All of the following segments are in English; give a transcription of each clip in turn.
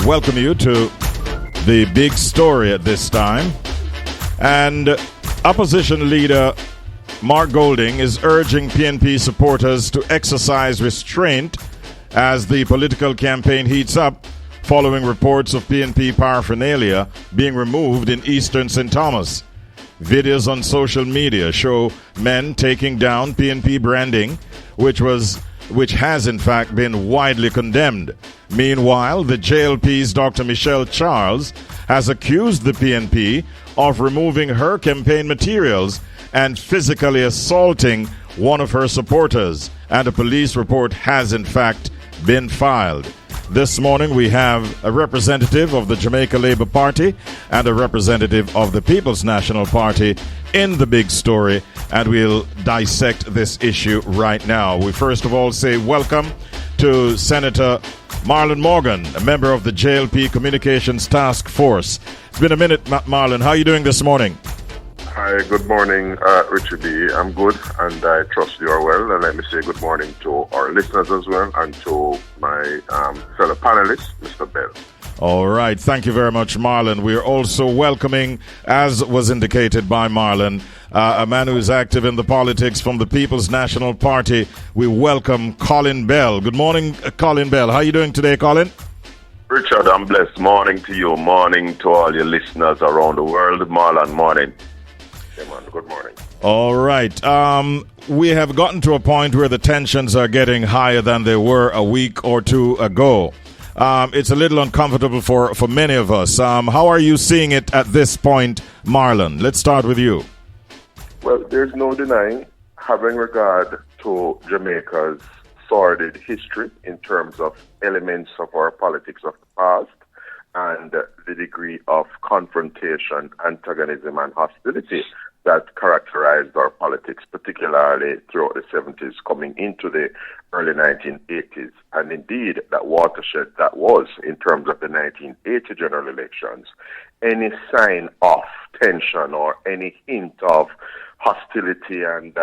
welcome you to the big story at this time. And opposition leader Mark Golding is urging PNP supporters to exercise restraint as the political campaign heats up following reports of PNP paraphernalia being removed in eastern St. Thomas. Videos on social media show men taking down PNP branding, which has in fact been widely condemned. Meanwhile, the JLP's Dr. Michelle Charles has accused the PNP of removing her campaign materials and physically assaulting one of her supporters, and a police report has in fact been filed. This morning we have a representative of the Jamaica Labour Party and a representative of the People's National Party in the big story, and we'll dissect this issue right now. We first of all say welcome to Senator Marlon Morgan, a member of the JLP Communications Task Force. It's been a minute, Marlon. How are you doing this morning? Hi, good morning, Richard B. I'm good, and I trust you are well. And let me say good morning to our listeners as well, and to my fellow panelists, Mr. Bell. All right. Thank you very much, Marlon. We are also welcoming, as was indicated by Marlon, a man who is active in the politics from the People's National Party. We welcome Colin Bell. Good morning, Colin Bell. How are you doing today, Colin? Richard, I'm blessed. Morning to you. Morning to all your listeners around the world. Marlon, morning. Good morning. All right. We have gotten to a point where the tensions are getting higher than they were a week or two ago. It's a little uncomfortable for many of us. How are you seeing it at this point, Marlon? Let's start with you. Well, there's no denying, having regard to Jamaica's sordid history in terms of elements of our politics of the past and the degree of confrontation, antagonism, and hostility that characterized our politics, particularly throughout the 70s, coming into the early 1980s. And indeed, that watershed that was in terms of the 1980 general elections. Any sign of tension or any hint of hostility and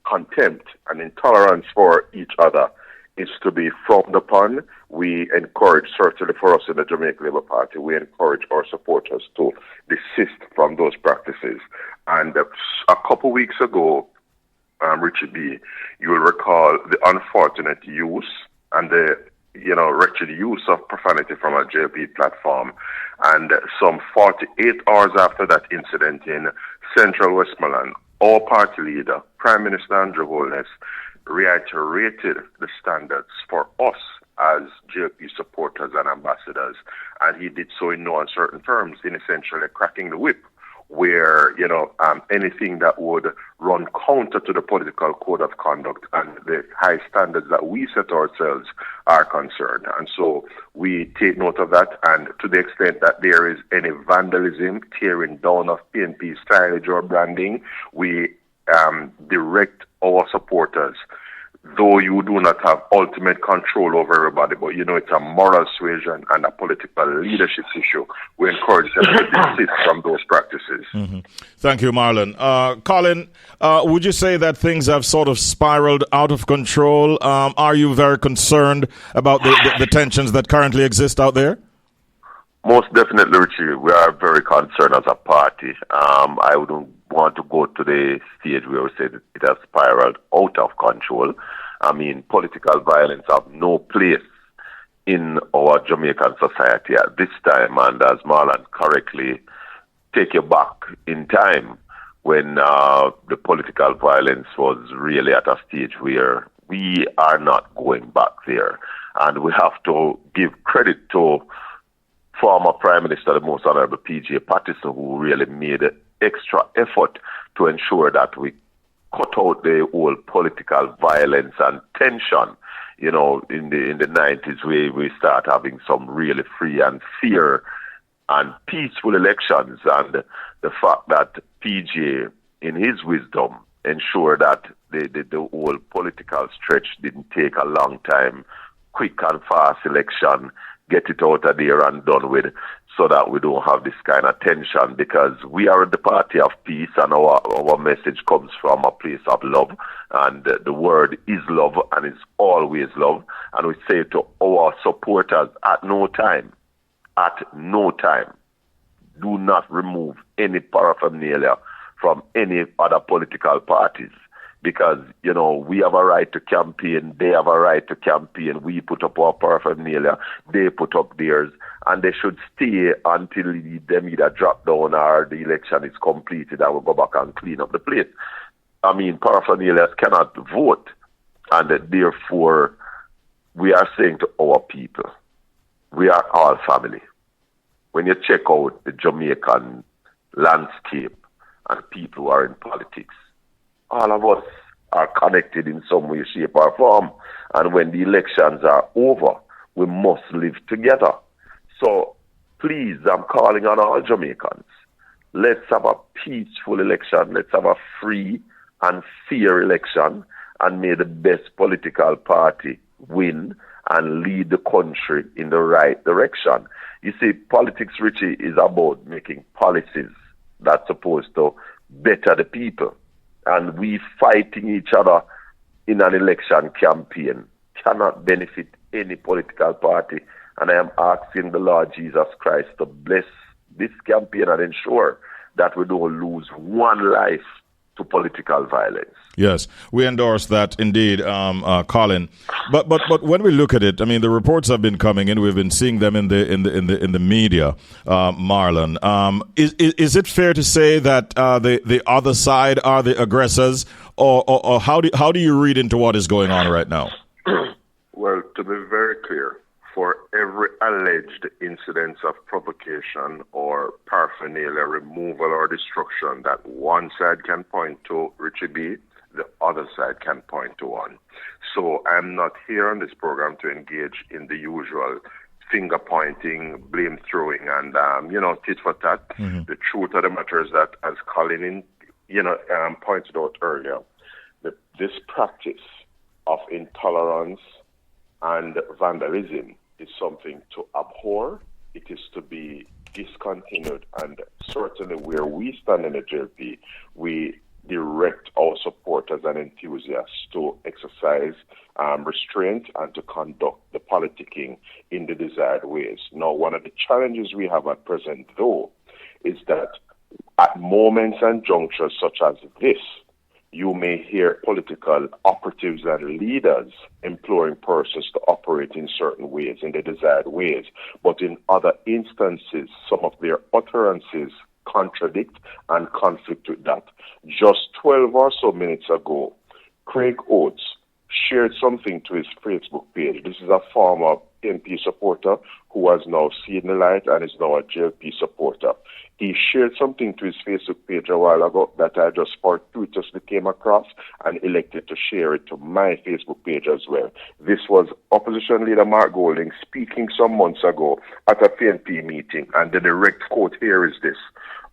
contempt and intolerance for each other is to be frowned upon. We encourage, certainly for us in the Jamaica Labour Party, we encourage our supporters to desist from those practices. And a couple weeks ago, Richard B., you will recall the unfortunate use and the wretched use of profanity from a JLP platform. And some 48 hours after that incident in Central Westmoreland, our party leader, Prime Minister Andrew Holness, reiterated the standards for us as JLP supporters and ambassadors, and he did so in no uncertain terms, in essentially cracking the whip, where anything that would run counter to the political code of conduct and the high standards that we set ourselves are concerned. And so we take note of that, and to the extent that there is any vandalism, tearing down of PNP signage or branding, we direct our supporters, though you do not have ultimate control over everybody, but it's a moral suasion and a political leadership issue. We encourage them to desist from those practices. Mm-hmm. Thank you, Marlon. Colin, would you say that things have sort of spiraled out of control? Are you very concerned about the tensions that currently exist out there? Most definitely, Richie. We are very concerned as a party. I wouldn't want to go to the stage where we say that it has spiraled out of control. I mean, political violence have no place in our Jamaican society at this time. And as Marlon correctly take you back in time when the political violence was really at a stage where we are not going back there. And we have to give credit to former Prime Minister, the Most Honorable P.J. Patterson, who really made an extra effort to ensure that we cut out the whole political violence and tension. In the 90s, we start having some really free and fair and peaceful elections. And the fact that PJ, in his wisdom, ensured that the whole political stretch didn't take a long time, quick and fast election, get it out of there and done with, so that we don't have this kind of tension, because we are the party of peace and our message comes from a place of love, and the word is love and is always love. And we say to our supporters, at no time at no time. Do not remove any paraphernalia from any other political parties because, we have a right to campaign, they have a right to campaign, we put up our paraphernalia, they put up theirs, and they should stay until them either drop down or the election is completed and we'll go back and clean up the place. Paraphernalia cannot vote, and therefore we are saying to our people, we are all family. When you check out the Jamaican landscape and people who are in politics, all of us are connected in some way, shape, or form. And when the elections are over, we must live together. So please, I'm calling on all Jamaicans. Let's have a peaceful election. Let's have a free and fair election, and may the best political party win and lead the country in the right direction. You see, politics, Richie, is about making policies that's supposed to better the people. And we fighting each other in an election campaign cannot benefit any political party. And I am asking the Lord Jesus Christ to bless this campaign and ensure that we don't lose one life to political violence. Yes, we endorse that indeed, Colin. But when we look at it, the reports have been coming in. We've been seeing them in the media, Marlon. Is it fair to say that the other side are the aggressors, or how do you read into what is going on right now? Well, to be very clear, for every alleged incidence of provocation or paraphernalia removal or destruction that one side can point to, Richie B, the other side can point to one. So I'm not here on this program to engage in the usual finger pointing, blame throwing, and tit for tat. Mm-hmm. The truth of the matter is that, as Colin pointed out earlier, this practice of intolerance and vandalism is something to abhor. It is to be discontinued, and certainly where we stand in the JLP, we direct our supporters and enthusiasts to exercise restraint and to conduct the politicking in the desired ways. Now, one of the challenges we have at present, though, is that at moments and junctures such as this, you may hear political operatives and leaders imploring persons to operate in certain ways, in the desired ways. But in other instances, some of their utterances contradict and conflict with that. Just 12 or so minutes ago, Craig Oates shared something to his Facebook page. This is a former PNP supporter who has now seen the light and is now a JLP supporter. He shared something to his Facebook page a while ago that I just fortuitously came across and elected to share it to my Facebook page as well. This was Opposition Leader Mark Golding speaking some months ago at a PNP meeting, and the direct quote here is this: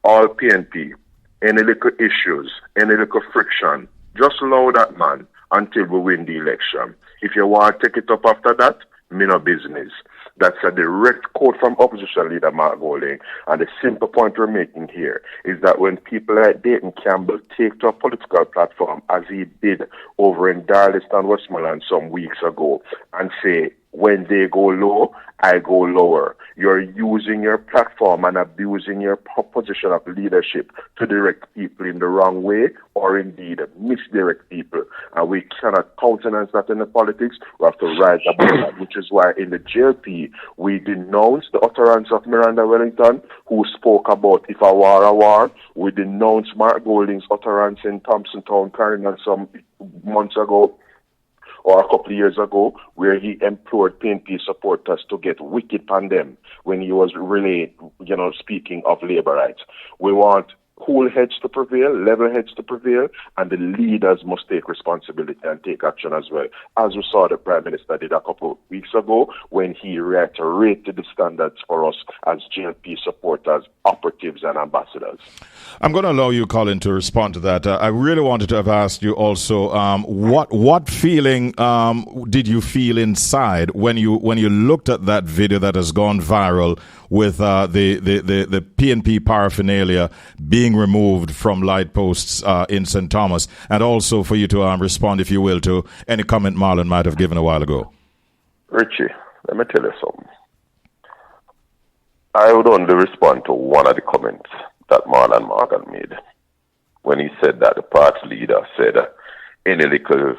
all PNP, any little issues, any little friction, just allow that man until we win the election. If you want to take it up after that, me no business. That's a direct quote from Opposition Leader Mark Golding. And the simple point we're making here is that when people like Dayton Campbell take to a political platform, as he did over in Darlington, Westmoreland some weeks ago, and say, when they go low, I go lower. You're using your platform and abusing your position of leadership to direct people in the wrong way, or indeed misdirect people. And we cannot countenance that in the politics. We have to rise above that, which is why in the JLP, we denounce the utterance of Miranda Wellington, who spoke about if a war. We denounce Mark Golding's utterance in Thompson Town, Carolina, some months ago, or a couple of years ago, where he implored PNP supporters to get wicked on them when he was really, speaking of labor rights. We want cool heads to prevail, level heads to prevail, and the leaders must take responsibility and take action as well, as we saw the Prime Minister did a couple of weeks ago when he reiterated the standards for us as JLP supporters, operatives, and ambassadors. I'm going to allow you, Colin, to respond to that. I really wanted to have asked you also, what feeling did you feel inside when you looked at that video that has gone viral with the PNP paraphernalia being removed from light posts in St. Thomas, and also for you to respond, if you will, to any comment Marlon might have given a while ago? Richie, let me tell you something. I would only respond to one of the comments that Marlon Morgan made when he said that the party leader said any little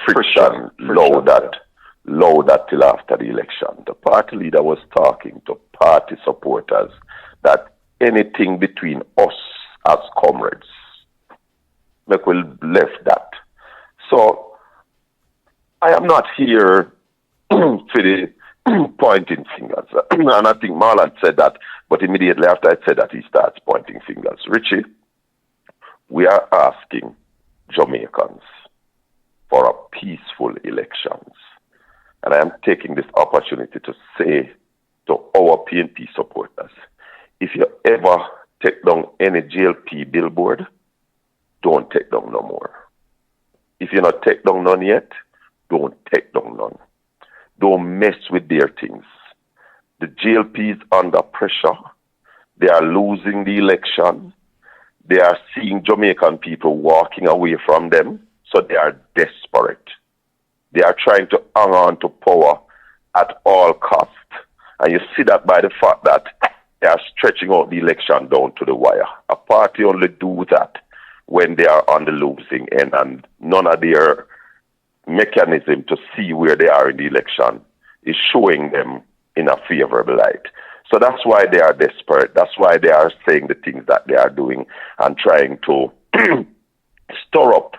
friction, low that till after the election. The party leader was talking to party supporters that anything between us as comrades, like we left that. So I am not here for the pointing fingers. And I think Marlon said that, but immediately after I said that, he starts pointing fingers. Richie, we are asking Jamaicans for a peaceful elections. And I am taking this opportunity to say to our PNP supporters, if you ever take down any JLP billboard, don't take down no more. If you not take down none yet, don't take down none. Don't mess with their things. The JLP is under pressure. They are losing the election. They are seeing Jamaican people walking away from them, so they are desperate. They are trying to hang on to power at all cost. And you see that by the fact that they are stretching out the election down to the wire. A party only do that when they are on the losing end, and none of their mechanism to see where they are in the election is showing them in a favorable light. So that's why they are desperate. That's why they are saying the things that they are doing and trying to stir up.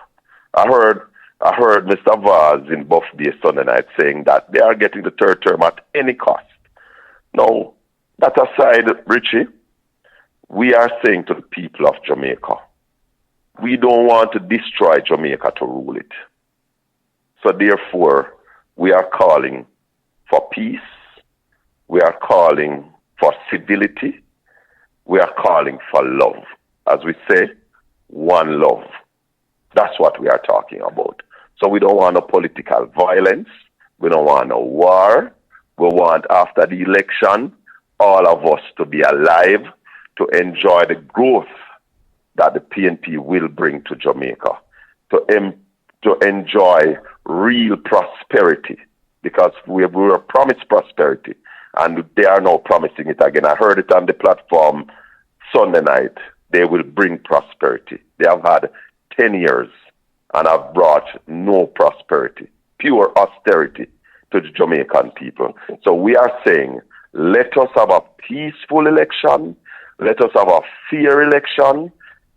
I heard Mr. Vaz in Buff Day Sunday night saying that they are getting the third term at any cost. Now, that aside, Richie, we are saying to the people of Jamaica, we don't want to destroy Jamaica to rule it. So therefore, we are calling for peace. We are calling for civility. We are calling for love. As we say, one love. That's what we are talking about. So we don't want no political violence. We don't want no war. We want, after the election, all of us to be alive, to enjoy the growth that the PNP will bring to Jamaica, to enjoy real prosperity, because we were promised prosperity, and they are now promising it again. I heard it on the platform Sunday night. They will bring prosperity. They have had 10 years and have brought no prosperity, pure austerity to the Jamaican people. So we are saying, let us have a peaceful election. Let us have a fair election,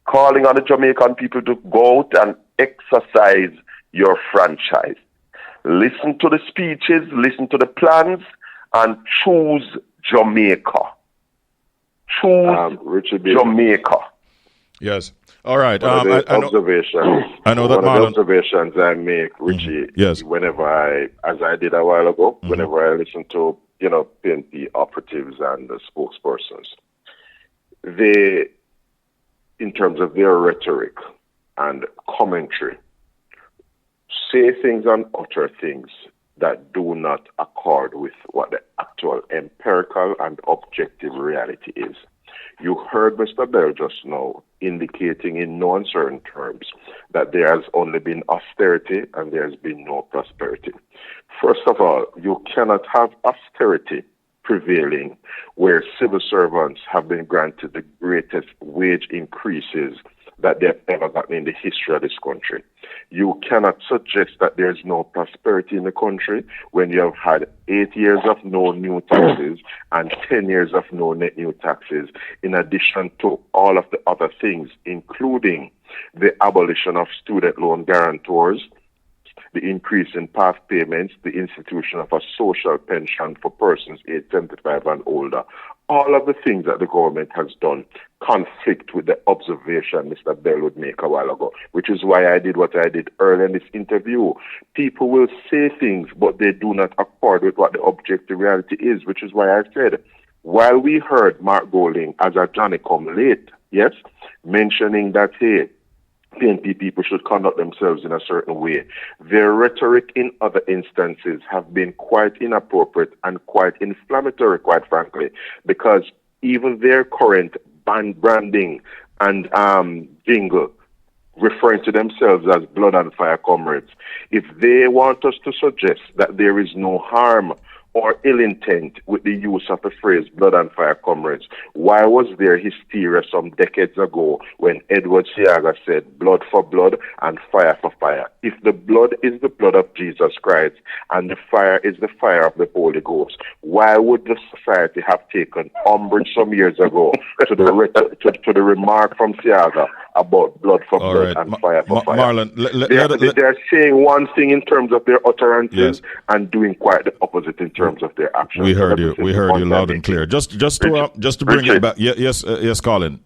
calling on the Jamaican people to go out and exercise your franchise. Listen to the speeches, listen to the plans, and choose Jamaica. Choose Jamaica. Yes. All right. I know that one Marlon. of the observations I make, Richie, yes, as I did a while ago, whenever I listen to, PNP operatives and the spokespersons, they, in terms of their rhetoric and commentary, say things and utter things that do not accord with what the actual empirical and objective reality is. You heard Mr. Bell just now indicating in no uncertain terms that there has only been austerity and there has been no prosperity. First of all, you cannot have austerity prevailing where civil servants have been granted the greatest wage increases that they've ever gotten in the history of this country. You cannot suggest that there's no prosperity in the country when you have had 8 years of no new taxes and 10 years of no net new taxes, in addition to all of the other things, including the abolition of student loan guarantors, the increase in past payments, the institution of a social pension for persons aged 75 and older. All of the things that the government has done conflict with the observation Mr. Bell would make a while ago, which is why I did what I did earlier in this interview. People will say things, but they do not accord with what the objective reality is, which is why I said, while we heard Mark Golding as a Johnny come late, yes, mentioning that, hey, PNP people should conduct themselves in a certain way, their rhetoric in other instances have been quite inappropriate and quite inflammatory, quite frankly, because even their current branding and jingle referring to themselves as blood and fire comrades, if they want us to suggest that there is no harm or ill intent with the use of the phrase blood and fire, comrades? Why was there hysteria some decades ago when Edward Seaga said blood for blood and fire for fire? If the blood is the blood of Jesus Christ and the fire is the fire of the Holy Ghost, why would the society have taken umbrage some years ago to the remark from Seaga about blood for blood and fire for fire? Marlon, they're saying one thing in terms of their utterances and doing quite the opposite in terms of their actions. We heard you loud and clear. Just to bring it back. Yes, Colin.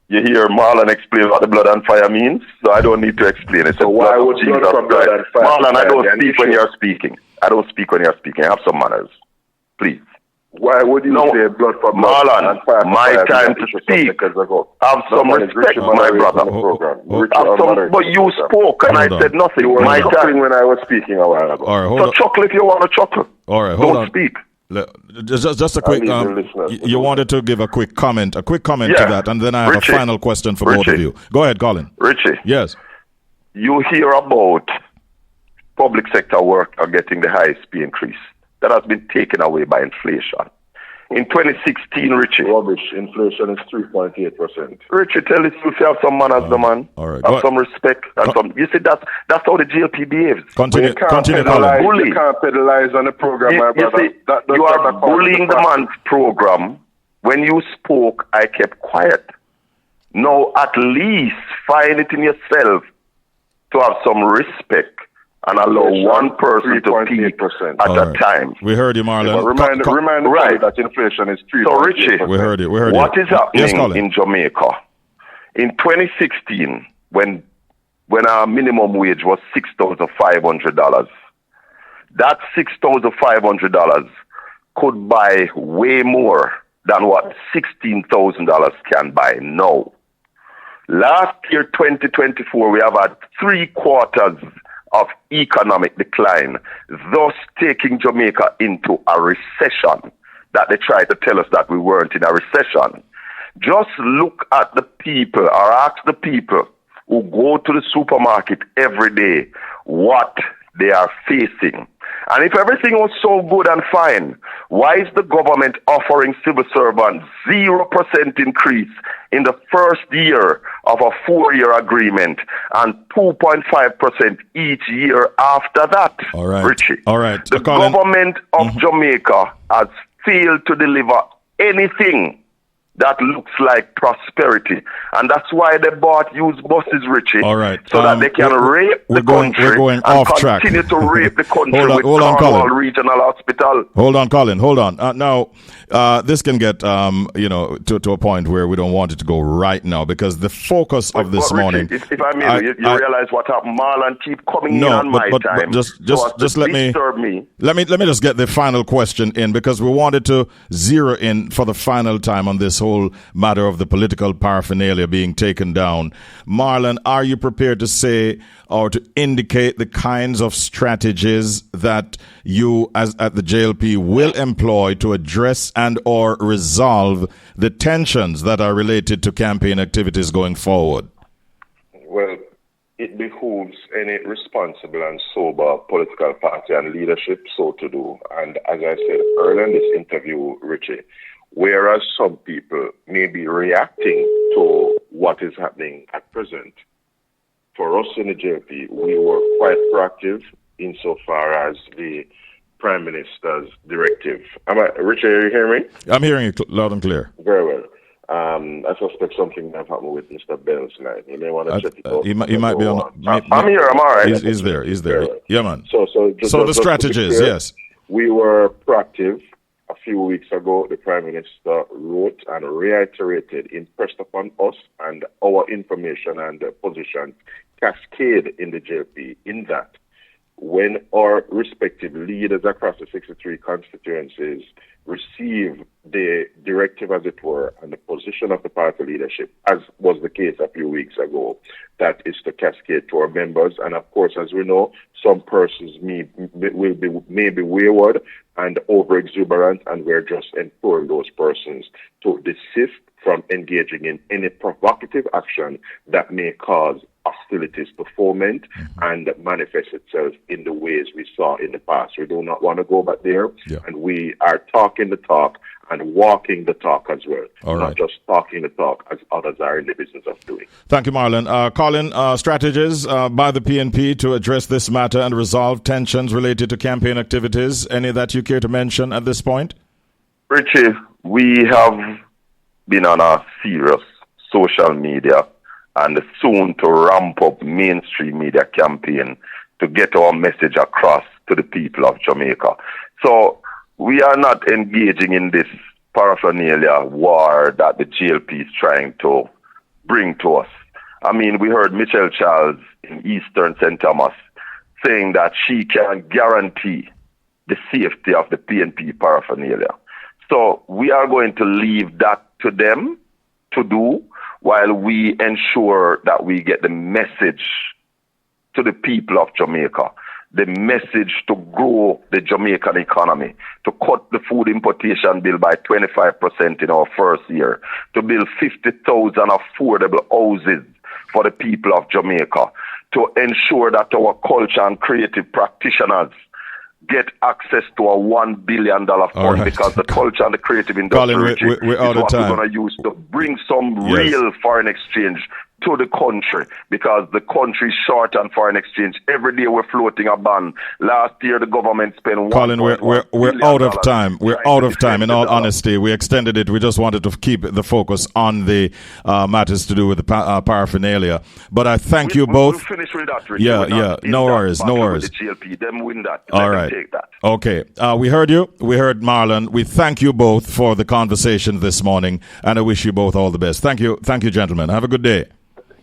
You hear Marlon explain what the blood and fire means, so I don't need to explain it. So why would blood for blood and fire? Marlon, I don't speak when you're speaking. I don't speak when you're speaking. Have some manners, please. Why would you say blood for blood Marlon, and fire for my fire? time to speak. Have some respect, my brother. But you spoke and I said nothing. You were chuckling when I was speaking a while ago. All right, hold on. Chuckle if you want to chuckle. All right, hold on. Don't speak. Just a quick. You wanted to give a quick comment to that, and then I have a final question for both of you. Go ahead, Colin. Richie. Yes. You hear about public sector worker getting the highest pay increase. That has been taken away by inflation. In 2016, Richie. Rubbish. Inflation is 3.8%. Richie, tell the truth. You have some manners, the man. All right. Have some respect. And some. You see, that's how the GLP behaves. Continue, Colin. You can't pedalize on the program, my brother. You see, you are bullying the man's program. When you spoke, I kept quiet. Now, at least find it in yourself to have some respect and allow one person to peak at a time. We heard you, Marlon. Remind the that inflation is 3%. So, Richie, we heard you. What is happening in Jamaica? In 2016, when our minimum wage was $6,500, that $6,500 could buy way more than what $16,000 can buy now. Last year, 2024, we have had 3 quarters of economic decline, thus taking Jamaica into a recession that they try to tell us that we weren't in a recession. Just look at the people or ask the people who go to the supermarket every day what they are facing. And if everything was so good and fine, why is the government offering civil servants 0% increase in the first year of a 4-year agreement and 2.5% each year after that? All right. Richie. All right. The government of Jamaica has failed to deliver anything that looks like prosperity. And that's why they bought used buses, Richie. All right. So that they can rape the country and off continue to rape the country with Cornwall Regional Hospital. Hold on, Colin. Hold on. Now, this can get, to a point where we don't want it to go right now because the focus of this morning. If I may, you realize what happened. Marlon keep coming in on my time. Just let me just get the final question in because we wanted to zero in for the final time on this whole matter of the political paraphernalia being taken down. Marlon, are you prepared to say or to indicate the kinds of strategies that you as at the JLP will employ to address and or resolve the tensions that are related to campaign activities going forward? Well, it behooves any responsible and sober political party and leadership so to do. And as I said earlier in this interview, Richie, whereas some people may be reacting to what is happening at present, for us in the JLP, we were quite proactive insofar as the Prime Minister's directive. Richard, are you hearing me? I'm hearing you loud and clear. Very well. I suspect something might happen with Mr. Bell tonight. You may want to check it out. He might be on. I'm here. I'm all right. He's there. Well. Yeah, man. So the strategies, yes. We were proactive. A few weeks ago, the Prime Minister wrote and reiterated, impressed upon us and our information and position cascade in the JLP in that when our respective leaders across the 63 constituencies receive the directive, as it were, and the position of the party leadership, as was the case a few weeks ago, that is to cascade to our members. And of course, as we know, some persons may be wayward, and over-exuberant, and we're just imploring those persons to desist from engaging in any provocative action that may cause hostilities to foment and manifest itself in the ways we saw in the past. We do not want to go back there, and we are talking the talk and walking the talk as well, not just talking the talk as others are in the business of doing. Thank you, Marlon. Colin, strategies by the PNP to address this matter and resolve tensions related to campaign activities. Any that you care to mention at this point? Richie, we have been on a serious social media and soon to ramp up mainstream media campaign to get our message across to the people of Jamaica. So we are not engaging in this paraphernalia war that the GLP is trying to bring to us. I mean, we heard Michelle Charles in Eastern St. Thomas saying that she can guarantee the safety of the PNP paraphernalia. So we are going to leave that to them to do while we ensure that we get the message to the people of Jamaica, the message to grow the Jamaican economy, to cut the food importation bill by 25% in our first year, to build 50,000 affordable houses for the people of Jamaica, to ensure that our culture and creative practitioners get access to a $1 billion fund, because the culture and the creative industry we're out is of what time. we're going to use to bring some real foreign exchange to the country, because the country is short on foreign exchange. Every day we're floating a ban. Last year the government spent Colin, we're out of time. We're out of time. In all honesty, we extended it. We just wanted to keep the focus on the matters to do with the paraphernalia. But I thank you both. We'll finish with that, Richard. Yeah. No worries. The GLP, them win that. All right. Take that. Okay. We heard you. We heard Marlon. We thank you both for the conversation this morning, and I wish you both all the best. Thank you. Thank you, gentlemen. Have a good day.